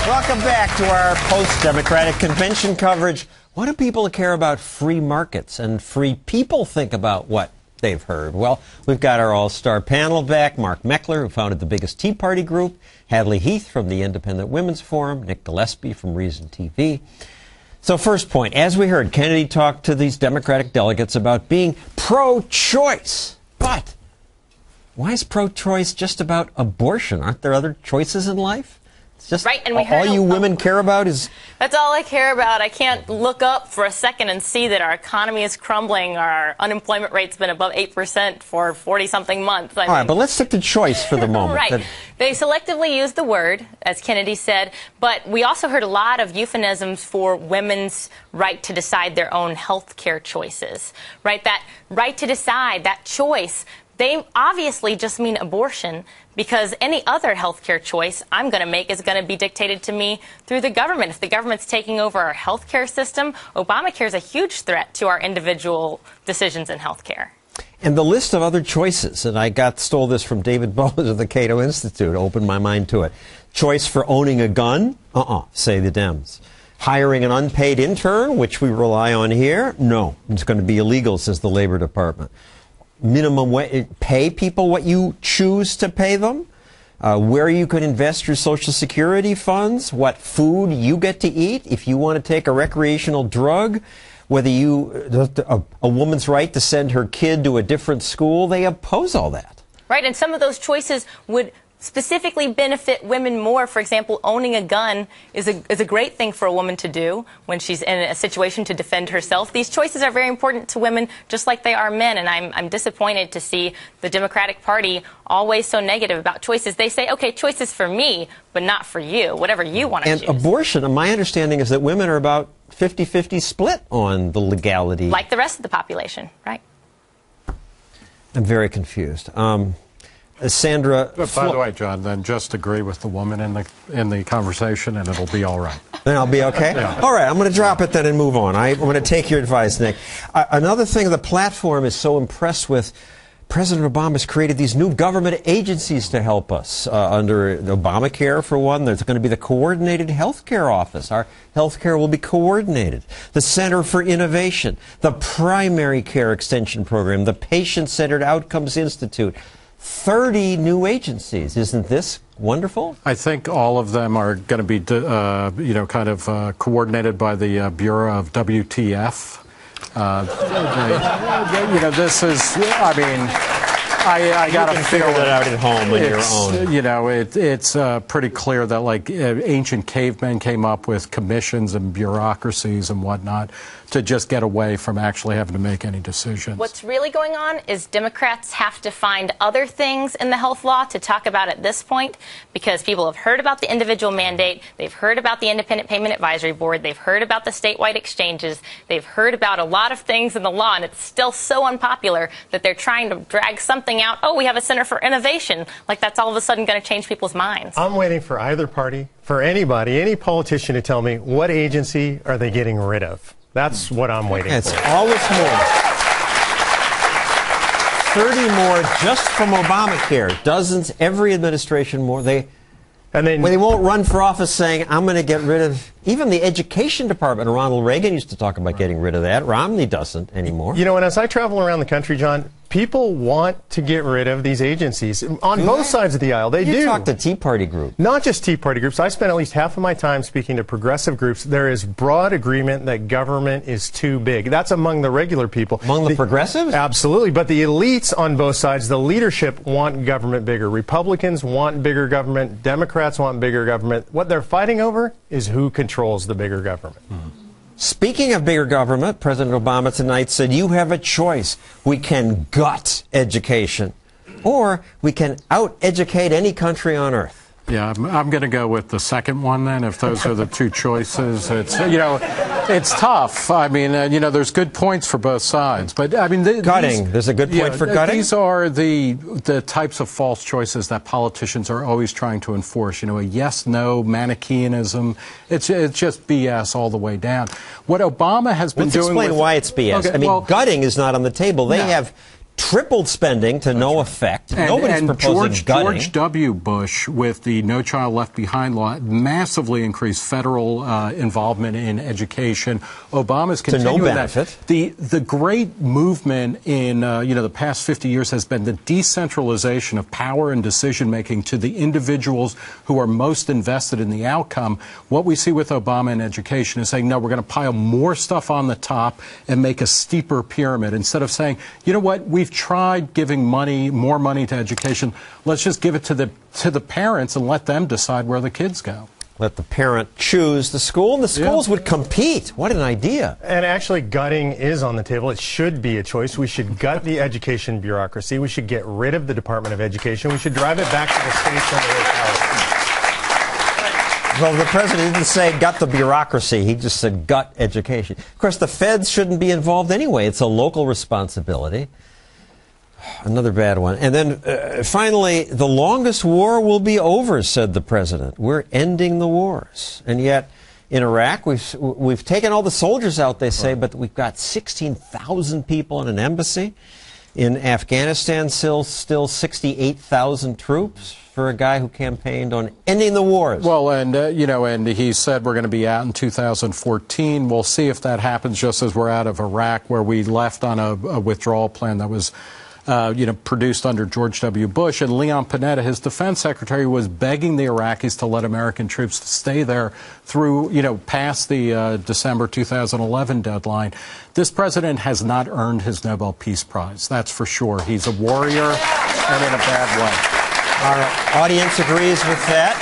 Welcome back to our post-Democratic convention coverage. What do people care about free markets and free people think about what they've heard? Well, we've got our all-star panel back. Mark Meckler, who founded the biggest Tea Party group, Hadley Heath from the Independent Women's Forum, Nick Gillespie from Reason TV. So first point, as we heard, Kennedy talked to these Democratic delegates about being pro-choice. But why is pro-choice just about abortion? Aren't there other choices in life? It's just right, and we all you women care about is... That's all I care about. I can't look up for a second and see that our economy is crumbling. Our unemployment rate's been above 8% for 40-something months. All right, but let's stick to choice for the moment. Right. They selectively used the word, as Kennedy said, but we also heard a lot of euphemisms for women's right to decide their own health care choices. Right? That right to decide, that choice, they obviously just mean abortion, because any other health care choice I'm going to make is going to be dictated to me through the government. If the government's taking over our health care system, Obamacare is a huge threat to our individual decisions in health care. And the list of other choices, and I stole this from David Boaz of the Cato Institute, opened my mind to it. Choice for owning a gun? Say the Dems. Hiring an unpaid intern, which we rely on here? No, it's going to be illegal, says the Labor Department. Minimum wage, pay people what you choose to pay them, where you can invest your Social Security funds, what food you get to eat, if you want to take a recreational drug, whether a woman's right to send her kid to a different school. They oppose all that. Right, and some of those choices would specifically benefit women more. For example, owning a gun is a great thing for a woman to do when she's in a situation to defend herself. These choices are very important to women, just like they are men, and I'm disappointed to see the Democratic Party always so negative about choices. They say, okay, choices for me, but not for you, whatever you want to choose. And abortion, my understanding is that women are about 50-50 split on the legality. Like the rest of the population, right? I'm very confused. Sandra. But by the way, John, then just agree with the woman in the conversation, and it'll be all right. Then I'll be okay? Yeah. All right, I'm going to drop it then and move on. I'm going to take your advice, Nick. Another thing the platform is so impressed with, President Obama's created these new government agencies to help us. Under Obamacare, for one, there's going to be the Coordinated Health Care Office. Our health care will be coordinated. The Center for Innovation, the Primary Care Extension Program, the Patient-Centered Outcomes Institute. 30 new agencies. Isn't this wonderful? I think all of them are going to be, coordinated by the Bureau of WTF. This is, I got to figure that out at home on your own. It's pretty clear that ancient cavemen came up with commissions and bureaucracies and whatnot to just get away from actually having to make any decisions. What's really going on is Democrats have to find other things in the health law to talk about at this point, because people have heard about the individual mandate, they've heard about the Independent Payment Advisory Board, they've heard about the statewide exchanges, they've heard about a lot of things in the law, and it's still so unpopular that they're trying to drag something out. Oh, we have a Center for Innovation. Like that's all of a sudden going to change people's minds. I'm waiting for either party, for anybody, any politician to tell me what agency are they getting rid of. That's what I'm waiting for. It's always more. 30 more just from Obamacare. Dozens, every administration more. They won't run for office saying, I'm going to get rid of even the education department. Ronald Reagan used to talk about getting rid of that. Romney doesn't anymore. You know, and as I travel around the country, John, people want to get rid of these agencies on both sides of the aisle. They do. You talk to Tea Party group. Not just Tea Party groups. I spent at least half of my time speaking to progressive groups. There is broad agreement that government is too big. That's among the regular people. Among the progressives? Absolutely. But the elites on both sides, the leadership, want government bigger. Republicans want bigger government. Democrats want bigger government. What they're fighting over is who controls the bigger government. Speaking of bigger government, President Obama tonight said you have a choice. We can gut education, or we can out-educate any country on earth. Yeah, I'm going to go with the second one then, if those are the two choices. It's tough. I mean, there's good points for both sides. But, gutting. There's a good point for gutting? These are the types of false choices that politicians are always trying to enforce. A yes-no Manichaeanism. It's just BS all the way down. What Obama has been doing... Let's explain why it's BS. Okay, gutting is not on the table. They have tripled spending to no effect. Nobody's proposing gutting. George W. Bush, with the No Child Left Behind law, massively increased federal involvement in education. Obama's continuing to no benefit. The great movement in the past 50 years has been the decentralization of power and decision making to the individuals who are most invested in the outcome. What we see with Obama in education is saying, no, we're going to pile more stuff on the top and make a steeper pyramid, instead of saying, you know what, we've tried giving more money to education. Let's just give it to the parents and let them decide where the kids go. Let the parent choose the school, and the schools would compete. What an idea. And actually, gutting is on the table. It should be a choice. We should gut the education bureaucracy. We should get rid of the Department of Education. We should drive it back to the states and the localities. Well, the president didn't say gut the bureaucracy. He just said gut education. Of course, the feds shouldn't be involved anyway. It's a local responsibility. Another bad one. And then finally, the longest war will be over, said the president. We're ending the wars. And yet, in Iraq, we've taken all the soldiers out, they say, but we've got 16,000 people in an embassy. In Afghanistan, still 68,000 troops for a guy who campaigned on ending the wars. Well, and, and he said we're going to be out in 2014. We'll see if that happens just as we're out of Iraq, where we left on a withdrawal plan that was produced under George W. Bush. And Leon Panetta, his defense secretary, was begging the Iraqis to let American troops stay there through, past the December 2011 deadline. This president has not earned his Nobel Peace Prize, that's for sure. He's a warrior, and in a bad way. Our audience agrees with that.